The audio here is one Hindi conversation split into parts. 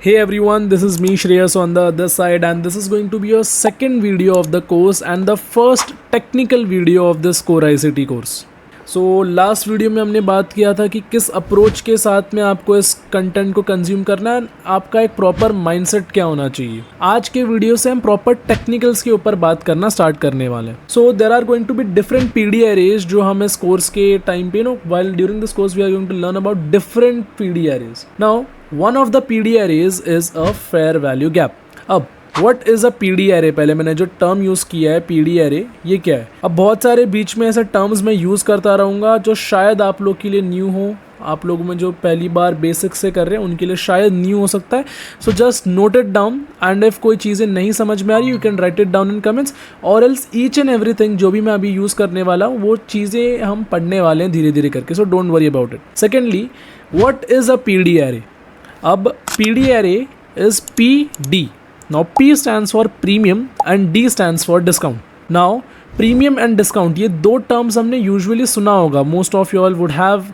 Hey everyone, this is me Shreyas on the other side and this is going to be your second video of the course and the first technical video of this Core ICT course. So last video में हमने बात किया था कि किस अप्रोच के साथ में आपको इस कंटेंट को कंज्यूम करना है, आपका एक प्रॉपर माइंडसेट क्या होना चाहिए. आज के वीडियो से हम प्रॉपर टेक्निकल्स के ऊपर बात करना स्टार्ट करने वाले हैं. So there are going to be different PD arrays जो हम इस कोर्स के टाइम पे while during this course we are going to learn about different PD arrays. Now one of the PD arrays is a fair value gap. अब what is a P D array, पहले मैंने जो टर्म यूज़ किया है पी डी एरे, ये क्या है. अब बहुत सारे बीच में ऐसे टर्म्स मैं यूज़ करता रहूँगा जो शायद आप लोग के लिए न्यू हो, आप लोगों में जो पहली बार बेसिक से कर रहे हैं उनके लिए शायद न्यू हो सकता है. So just note it down and if कोई चीज़ें नहीं समझ में आ रही you can write it down in comments, और एल्स ईच एंड एवरीथिंग जो भी मैं अभी यूज़ करने वाला हूँ वो चीज़ें हम पढ़ने वाले हैं धीरे धीरे करके. So don't worry about it. Secondly, what is a P D array. अब P D array is PD. Now P stands for premium and D stands for discount. Now premium and discount ये दो terms हमने usually सुना होगा. Most of you all would have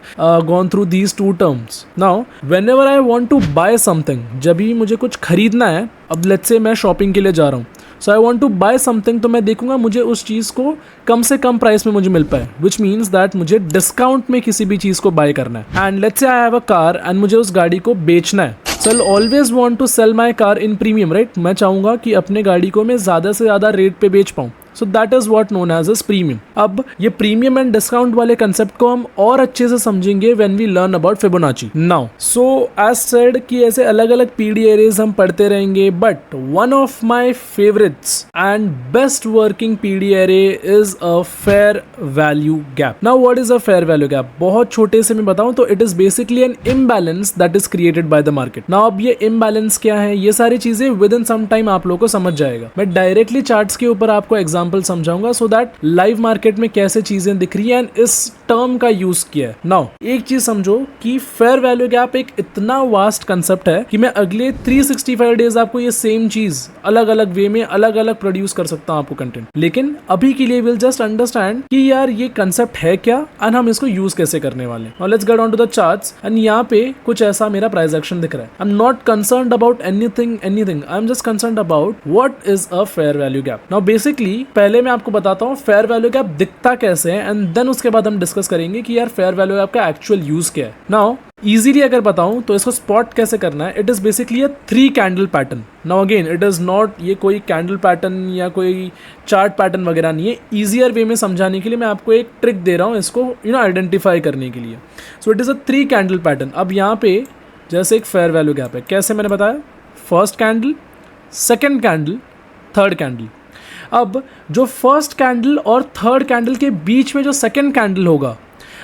gone through these two terms. Now whenever I want to buy something, जब भी मुझे कुछ खरीदना है, अब let's say मैं shopping के लिए जा रहा हूँ, so I want to buy something, तो मैं देखूंगा मुझे उस चीज़ को कम से कम प्राइस में मुझे मिल पाए, विच मीन्स दैट मुझे डिस्काउंट में किसी भी चीज़ को बाय करना है. And let's say I have a car and मुझे उस गाड़ी को बेचना है. So I always want to sell my car in premium, right. मैं चाहूँगा कि अपने गाड़ी को मैं ज़्यादा से ज़्यादा रेट पे बेच पाऊँ. So that is what known as as premium. अब ये प्रीमियम एंड डिस्काउंट वाले कंसेप्ट को हम और अच्छे से समझेंगे when we learn about Fibonacci. Now so as said कि ऐसे अलग अलग पीडी एरेज हम पढ़ते रहेंगे, but one of my favourites and best working PD array is a fair value gap. Now what is a fair value gap. बहुत छोटे से मैं बताऊं तो it is basically an imbalance that is created by the market. Now अब ये इम्बैलेंस क्या है, ये सारी चीजें विद इन सम टाइम आप लोगों को समझ जाएगा. मैं डायरेक्टली चार्ट्स के ऊपर आपको एग्जाम्पल समझाऊंगा सो दैट लाइव मार्केट में कैसे चीजें दिख रही है एंड इस टर्म का यूज किया है. नाउ एक चीज समझो कि फेयर वैल्यू गैप एक इतना वास्ट कंसेप्ट है कि मैं अगले 365 डेज आपको ये सेम चीज अलग अलग वे में अलग अलग प्रोड्यूस कर सकता हूं आपको कंटेंट. लेकिन अभी के लिए विल जस्ट अंडरस्टैंड कि यार ये कंसेप्ट है क्या एंड हम इसको यूज कैसे करने वाले. Now let's get on to the charts and यहाँ पे कुछ ऐसा मेरा प्राइस एक्शन दिख रहा है. I am not concerned about anything, I am just concerned about what is a fair value gap. Now basically पहले मैं आपको बताता हूँ फेयर वैल्यू गैप दिखता कैसे है एंड देन उसके बाद हम डिस्कस करेंगे कि यार फेयर वैल्यू गैप का एक्चुअल यूज क्या है. नाउ इजीली अगर बताऊं तो इसको स्पॉट कैसे करना है. It is basically a 3 candle pattern. Now again it is not ये कोई कैंडल पैटर्न या कोई चार्ट पैटर्न वगैरह नहीं है. ईजियर वे में समझाने के लिए मैं आपको एक ट्रिक दे रहा हूँ इसको आइडेंटिफाई करने के लिए. So it is a 3 candle pattern. अब यहाँ पे जैसे एक फेयर वैल्यू गैप है, कैसे मैंने बताया, first candle, second candle, third candle. अब जो फर्स्ट कैंडल और थर्ड कैंडल के बीच में जो सेकेंड कैंडल होगा,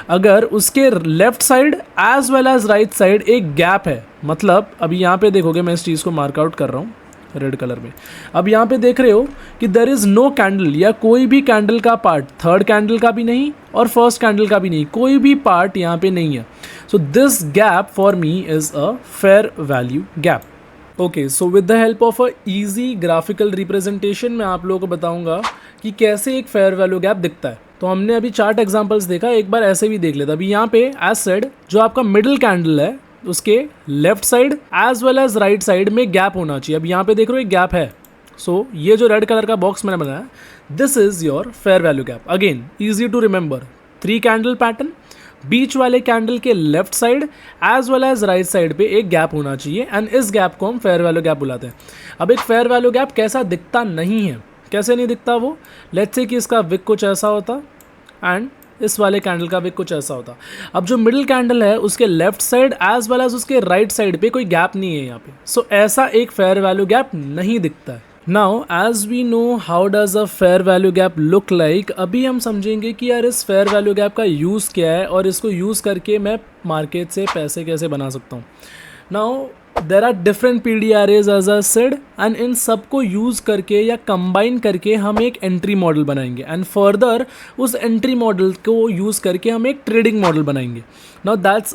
अगर उसके left side as well as right side एक गैप है, मतलब अभी यहाँ पे देखोगे मैं इस चीज़ को मार्कआउट कर रहा हूँ रेड कलर में. अब यहाँ पे देख रहे हो कि देयर इज नो कैंडल या कोई भी कैंडल का पार्ट, थर्ड कैंडल का भी नहीं और फर्स्ट कैंडल का भी नहीं, कोई भी पार्ट यहाँ पे नहीं है. So this gap for me is a fair value gap. Okay, so with the help of a easy graphical representation मैं आप लोगों को बताऊंगा कि कैसे एक फेयर वैल्यू गैप दिखता है. तो हमने अभी चार्ट एग्जांपल्स देखा, एक बार ऐसे भी देख लेता. अभी यहाँ पे एज सेड जो आपका मिडिल कैंडल है उसके left side as well as right side में गैप होना चाहिए. अब यहाँ पे देख रहे हो एक गैप है. सो ये जो रेड कलर का बॉक्स मैंने बनाया, this is your fair value gap. Again easy to remember, 3 candle pattern, बीच वाले कैंडल के left side as well as right side पे एक गैप होना चाहिए एंड इस गैप को हम फेयर वैल्यू गैप बुलाते हैं. अब एक फेयर वैल्यू गैप कैसा दिखता नहीं है, कैसे नहीं दिखता वो, लेट्स से कि इसका विक कुछ ऐसा होता एंड इस वाले कैंडल का विक कुछ ऐसा होता. अब जो मिडिल कैंडल है उसके left side as well as उसके राइट साइड पे कोई गैप नहीं है यहाँ पे. सो ऐसा एक फेयर वैल्यू गैप नहीं दिखता है. Now as we know how does a fair value gap look like, अभी हम समझेंगे कि यार इस फेयर वैल्यू गैप का यूज़ क्या है और इसको यूज़ करके मैं मार्केट से पैसे कैसे बना सकता हूँ. Now there are different P D arrays as I said and इन सबको यूज़ करके या कंबाइन करके हम एक एंट्री मॉडल बनाएंगे एंड फर्दर उस एंट्री मॉडल को यूज़ करके हम एक ट्रेडिंग मॉडल बनाएंगे. नाउ दैट्स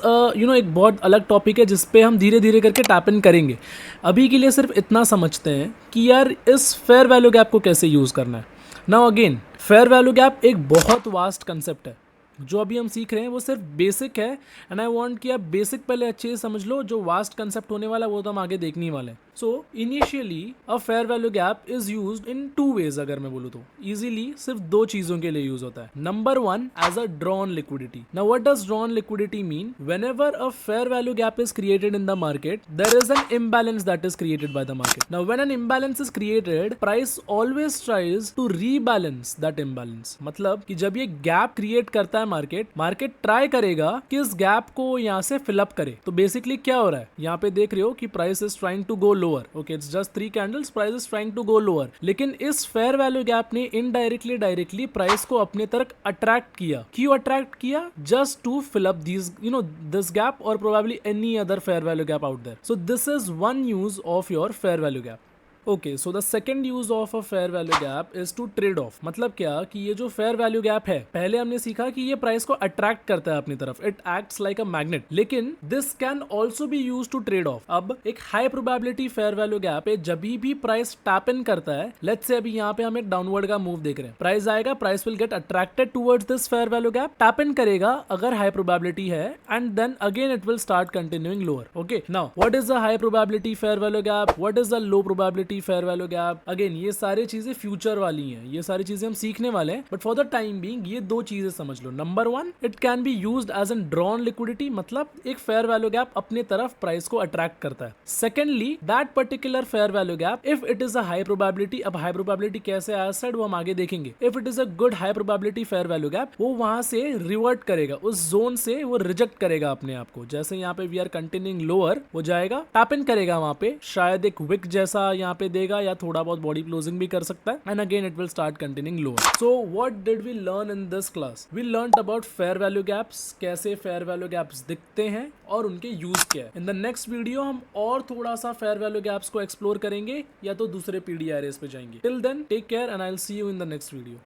एक बहुत अलग टॉपिक है जिस पे हम धीरे धीरे करके टैप इन करेंगे. अभी के लिए सिर्फ इतना समझते हैं कि यार इस फेयर वैल्यू गैप को कैसे यूज़ करना है. Now again fair value gap एक बहुत वास्ट कंसेप्ट है. जो अभी हम सीख रहे हैं वो सिर्फ बेसिक है, एंड आई वांट कि आप बेसिक पहले अच्छे से समझ लो, जो वास्ट कंसेप्ट होने वाला है वो तो हम आगे देखने ही वाले हैं। So initially a fair value gap is used in 2 ways, अगर मैं बोलूँ तो इजीली सिर्फ 2 चीजों के लिए यूज होता है। Number 1, as a draw on liquidity. Now what does draw on liquidity mean? Whenever a fair value gap is created in the market, there is an imbalance that is created by the market. Now when an imbalance is created, price always tries to rebalance that imbalance. मतलब कि जब ये गैप क्रिएट करता है मार्केट ट्राई करेगा कि इस गैप को यहाँ से फिलअप करे। तो बेसिकली क्या हो रहा है, यहाँ पे देख रहे हो कि price is trying to go lower. Okay, it's just 3 candles, price is trying to go lower. लेकिन इस फेयर वैल्यू गैप ने इनडायरेक्टली डायरेक्टली प्राइस को अपने तरफ अट्रैक्ट किया। क्यों अट्रैक्ट किया? Just to fill up this this gap और probably any other fair value gap out there. So this is one use of your fair value gap. Okay, so the second use of a fair value gap is to trade off. मतलब क्या कि ये जो फेयर वैल्यू गैप है, पहले हमने सीखा कि ये प्राइस को अट्रैक्ट करता है अपनी तरफ, it acts like a magnet, लेकिन this can also be use to trade off. अब एक high probability fair value gap है, जब भी प्राइस टैप इन करता है, लेट्स से अभी यहाँ पे हम एक डाउनवर्ड का मूव देख रहे हैं, प्राइस आएगा, price will get attracted towards this fair value gap, tap in करेगा अगर हाई प्रोबेबिलिटी है, and then again it will start continuing lower. Okay, now what is the high probability fair value gap, what is the low probability fair value gap? Again ये सारी चीजें फ्यूचर वाली हैं, ये सारी चीजें हम सीखने वाले हैं, but for the time being ये 2 चीजें समझ लो। Number 1, it can be used as an drawn liquidity, मतलब एक फेयर वैल्यू गैप अपने तरफ प्राइस को अट्रैक्ट करता है। Secondly, that particular fair value gap, if it is a high probability, अब हाई प्रोबेबिलिटी कैसे आया साइड वो हम आगे देखेंगे, if it is a good high probability fair value gap, वो वहां से रिवर्ट करेगा, उस जोन से वो रिजेक्ट करेगा अपने आप को। जैसे यहाँ पे वी आर कंटिन्यूइंग लोअर, वो जाएगा टैप इन करेगा वहां पे, शायद एक विक जैसा यहाँ पे देगा या थोड़ा बहुत बॉडी क्लोजिंग भी कर सकता है, and again it will start continuing lower. So what did we learn in this class? We learned about fair value gaps, कैसे फेयर वैल्यू गैप्स दिखते हैं और उनके यूज क्या है। इन द नेक्स्ट वीडियो हम और थोड़ा सा फेयर वैल्यू गैप्स को एक्सप्लोर करेंगे या तो दूसरे पीडी एरियाज पे जाएंगे। Till then take care and I will see you in the next video.